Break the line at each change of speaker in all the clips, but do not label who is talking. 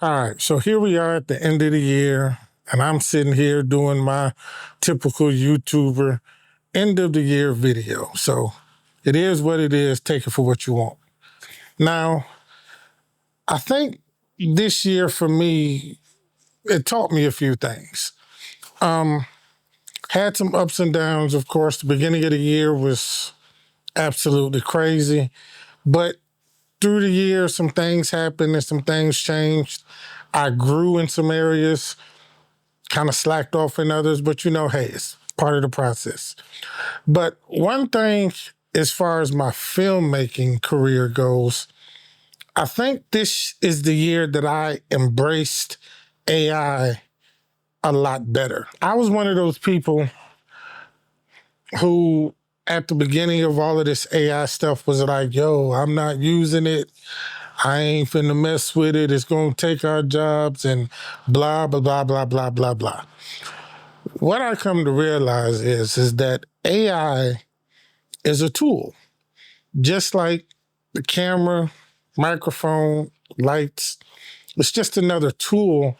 All right, so here we are at the end of the year, and I'm sitting here doing my typical YouTuber end of the year video. So it is what it is. Take it for what you want. Now, I think this year for me, it taught me a few things. Had some ups and downs, of course. The beginning of the year was absolutely crazy, but through the year, some things happened and some things changed. I grew in some areas, kind of slacked off in others, but hey, it's part of the process. But one thing, as far as my filmmaking career goes, I think this is the year that I embraced AI a lot better. I was one of those people who, at the beginning of all of this AI stuff, was like, yo, I'm not using it. I ain't finna mess with it. It's gonna take our jobs and blah, blah, blah, blah, blah, blah, blah. What I come to realize is that AI is a tool, just like the camera, microphone, lights. It's just another tool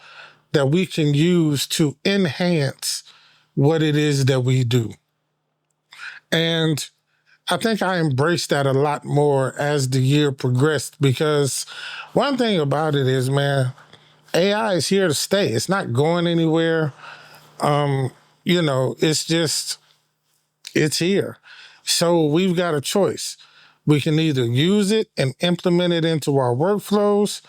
that we can use to enhance what it is that we do. And I think I embraced that a lot more as the year progressed because one thing about it is, man, AI is here to stay. It's not going anywhere. It's here. So we've got a choice. We can either use it and implement it into our workflows,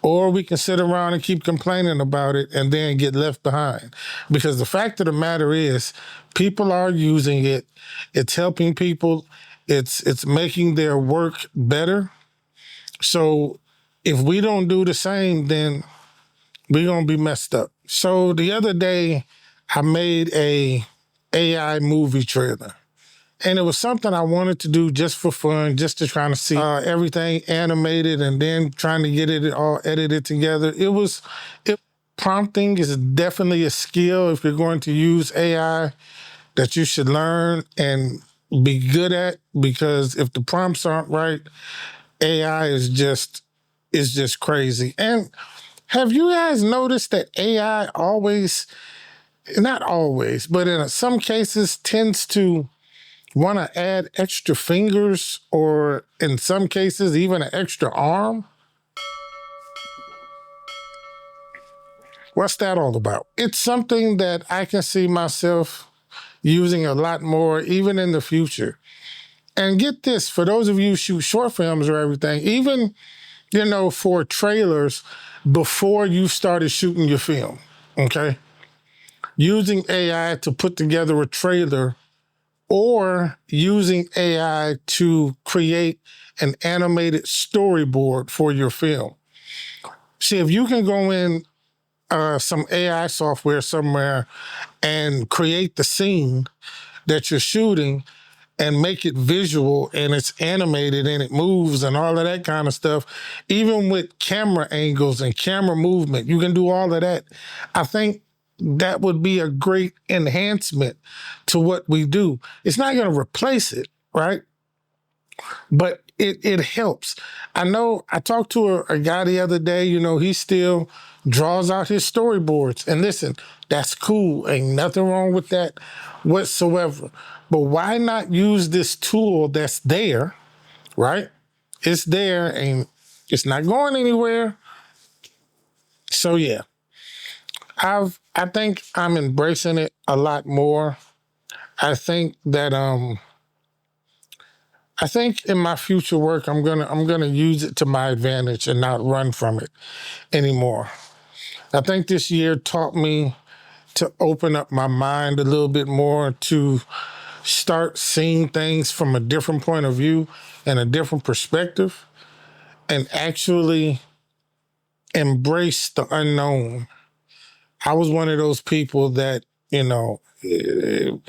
or we can sit around and keep complaining about it and then get left behind. Because the fact of the matter is, people are using it. It's helping people. It's making their work better. So if we don't do the same, then we're gonna be messed up. So the other day, I made a AI movie trailer. And it was something I wanted to do just for fun, just to try to see everything animated and then trying to get it all edited together. Prompting is definitely a skill if you're going to use AI that you should learn and be good at, because if the prompts aren't right, AI is just crazy. And have you guys noticed that AI always, not always, but in some cases tends to want to add extra fingers, or in some cases, even an extra arm? What's that all about? It's something that I can see myself using a lot more, even in the future. And get this, for those of you who shoot short films or everything, even, for trailers before you started shooting your film, okay? Using AI to put together a trailer, or using AI to create an animated storyboard for your film. See, if you can go in some AI software somewhere and create the scene that you're shooting and make it visual and it's animated and it moves and all of that kind of stuff, even with camera angles and camera movement, you can do all of that. I think that would be a great enhancement to what we do. It's not going to replace it, right? But it helps. I know I talked to a guy the other day, he still draws out his storyboards. And listen, that's cool. Ain't nothing wrong with that whatsoever. But why not use this tool that's there, right? It's there and it's not going anywhere. So yeah, I think I'm embracing it a lot more. I think that I think in my future work I'm gonna use it to my advantage and not run from it anymore. I think this year taught me to open up my mind a little bit more, to start seeing things from a different point of view and a different perspective, and actually embrace the unknown. I was one of those people that, if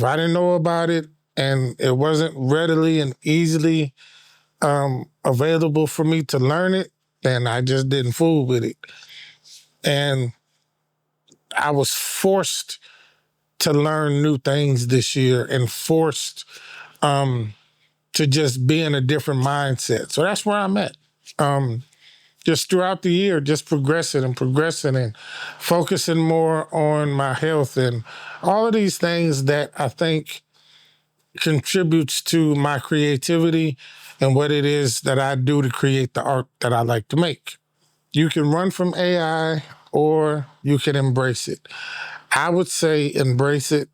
I didn't know about it and it wasn't readily and easily available for me to learn it, then I just didn't fool with it. And I was forced to learn new things this year and forced to just be in a different mindset. So that's where I'm at. just throughout the year, just progressing and focusing more on my health and all of these things that I think contributes to my creativity and what it is that I do to create the art that I like to make. You can run from AI or you can embrace it. I would say embrace it.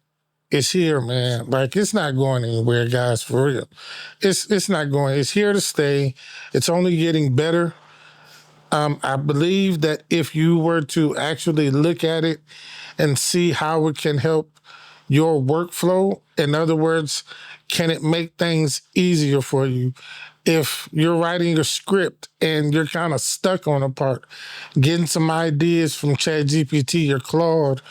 It's here, man. Like, it's not going anywhere, guys, for real. It's not going. It's here to stay. It's only getting better. I believe that if you were to actually look at it and see how it can help your workflow, in other words, can it make things easier for you? If you're writing a script and you're kind of stuck on a part, getting some ideas from ChatGPT or Claude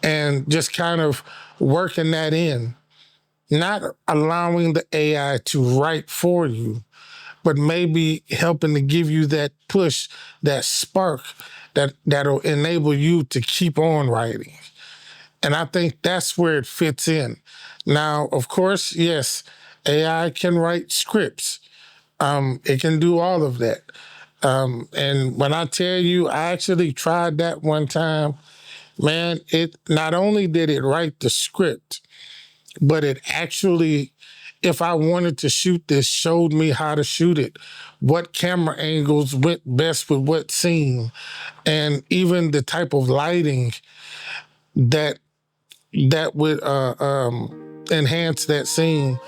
and just kind of working that in, not allowing the AI to write for you, but maybe helping to give you that push, that spark that'll enable you to keep on writing. And I think that's where it fits in. Now, of course, yes, AI can write scripts. It can do all of that. And when I tell you, I actually tried that one time, man, it not only did it write the script, but it actually, if I wanted to shoot this, showed me how to shoot it, what camera angles went best with what scene, and even the type of lighting that would enhance that scene.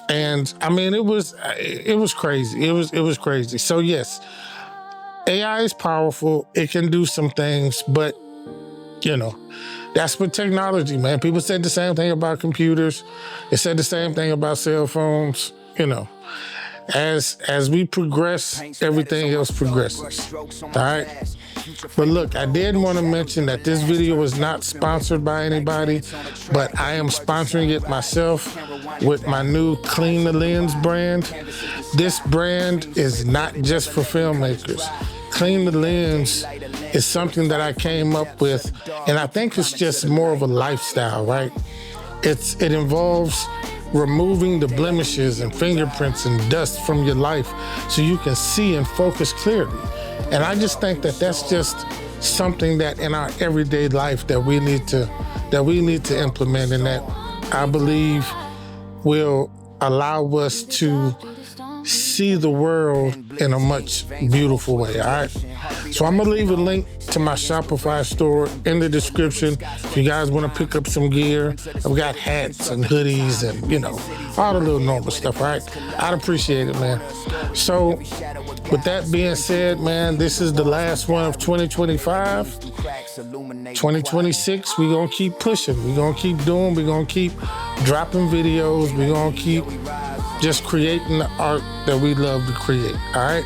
And I mean, it was crazy. It was crazy. So yes, AI is powerful. It can do some things, but you know, that's with technology, man. People said the same thing about computers. They said the same thing about cell phones. You know, as we progress, everything else progresses. All right. But look, I did want to mention that this video was not sponsored by anybody, but I am sponsoring it myself with my new Clean the Lens brand. This brand is not just for filmmakers. Clean the Lens is something that I came up with, and I think it's just more of a lifestyle, right? It involves removing the blemishes and fingerprints and dust from your life so you can see and focus clearly. And I just think that that's just something that in our everyday life that we need to implement, and that I believe will allow us to see the world in a much beautiful way, all right? So I'm gonna leave a link to my Shopify store in the description if you guys wanna pick up some gear. I've got hats and hoodies and, you know, all the little normal stuff, all right? I'd appreciate it, man. So with that being said, man, this is the last one of 2025. 2026, we're gonna keep pushing. We're gonna keep doing, we're gonna keep dropping videos. We're gonna keep just creating the art that we love to create, all right?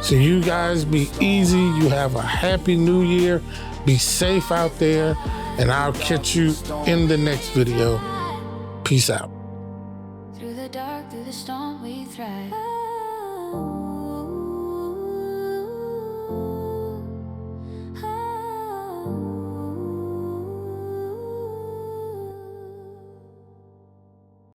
So you guys be easy. You have a happy new year. Be safe out there, and I'll catch you in the next video. Peace out.
Through the dark, through the storm, we thrive.